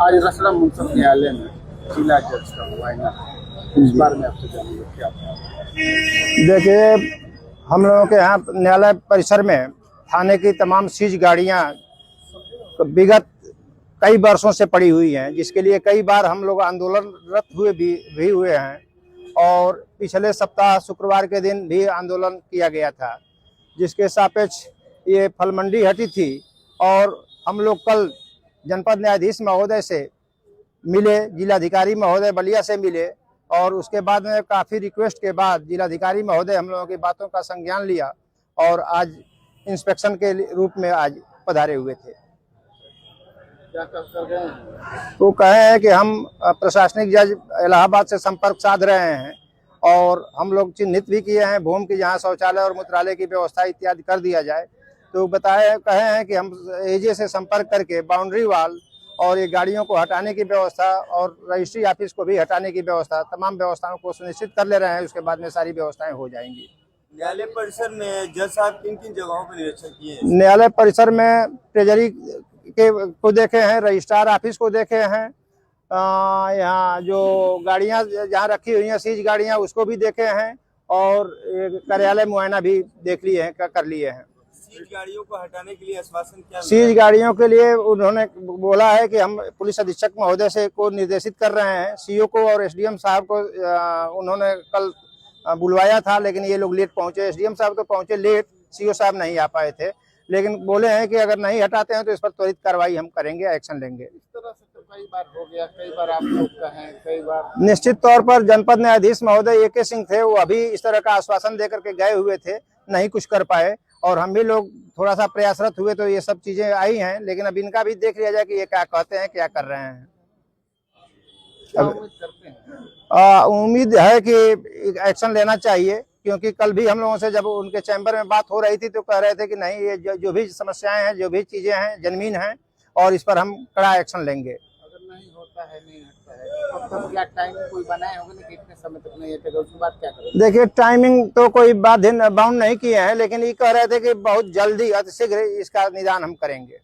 आज रसड़ा मुंसिफ न्यायालय में जिला जज का मुआयना, इस बारे में आपसे जानिए क्या? देखिए, हम लोगों के यहाँ न्यायालय परिसर में थाने की तमाम सीज गाड़ियाँ विगत कई वर्षों से पड़ी हुई हैं, जिसके लिए कई बार हम लोग आंदोलनरत भी हुए हैं और पिछले सप्ताह शुक्रवार के दिन भी आंदोलन किया गया था, जिसके सापेक्ष ये फलमंडी हटी थी। और हम लोग कल जनपद न्यायाधीश महोदय से मिले, जिलाधिकारी महोदय बलिया से मिले और उसके बाद में काफ़ी रिक्वेस्ट के बाद जिलाधिकारी महोदय हम लोगों की बातों का संज्ञान लिया और आज इंस्पेक्शन के रूप में आज पधारे हुए थे। क्या कर गए हैं? वो कहे हैं कि हम प्रशासनिक जज इलाहाबाद से संपर्क साध रहे हैं और हम लोग चिन्हित भी किए हैं भूमि की जहाँ शौचालय और मूत्रालय की व्यवस्था इत्यादि कर दिया जाए। तो कहे हैं कि हम एजे से संपर्क करके बाउंड्री वाल और ये गाड़ियों को हटाने की व्यवस्था और रजिस्ट्री ऑफिस को भी हटाने की व्यवस्था, तमाम व्यवस्थाओं को सुनिश्चित कर ले रहे हैं। उसके बाद में सारी व्यवस्थाएं हो जाएंगी। न्यायालय परिसर में जज साहब किन किन जगहों पर निरीक्षण किए हैं? न्यायालय परिसर में ट्रेजरी को देखे हैं, रजिस्ट्रार ऑफिस को देखे हैं, यहाँ जो गाड़ियाँ जहाँ रखी हुई हैं सीज गाड़ियाँ उसको भी देखे हैं और कार्यालय मुआयना भी देख लिए हैं, कर लिए हैं। सीज गाड़ियों को हटाने के लिए आश्वासन क्या? सीज गाड़ियों के लिए उन्होंने बोला है कि हम पुलिस अधीक्षक महोदय से को निर्देशित कर रहे हैं। सीओ को और एसडीएम साहब को उन्होंने कल बुलवाया था, लेकिन ये लोग लेट पहुंचे। एसडीएम साहब तो पहुंचे लेट, सीओ साहब नहीं आ पाए थे, लेकिन बोले हैं कि अगर नहीं हटाते हैं तो इस पर त्वरित कार्रवाई हम करेंगे, एक्शन लेंगे। इस तरह से तो कई बार हो गया, कई बार आप लोग कहें, कई बार निश्चित तौर पर जनपद न्यायाधीश महोदय AK सिंह थे, वो अभी इस तरह का आश्वासन देकर के गए हुए थे, नहीं कुछ कर पाए और हम भी लोग थोड़ा सा प्रयासरत हुए तो ये सब चीजें आई हैं। लेकिन अब इनका भी देख लिया जाए कि ये क्या कहते हैं, क्या कर रहे हैं। उम्मीद करते हैं? उम्मीद है कि एक्शन लेना चाहिए, क्योंकि कल भी हम लोगों से जब उनके चैम्बर में बात हो रही थी तो कह रहे थे कि नहीं, ये जो भी समस्याएं हैं, जो भी चीजें हैं, जनमीन हैं और इस पर हम कड़ा एक्शन लेंगे। अगर नहीं होता है, नहीं हटता है तो क्या टाइमिंग कोई बनाए होंगे ना कि इतने समय तक नहीं हटेगा, उसके बाद क्या करेंगे? देखिए, टाइमिंग तो कोई बाउंड नहीं किए हैं, लेकिन ये कह रहे थे कि बहुत जल्दी अतिशीघ्र इसका निदान हम करेंगे।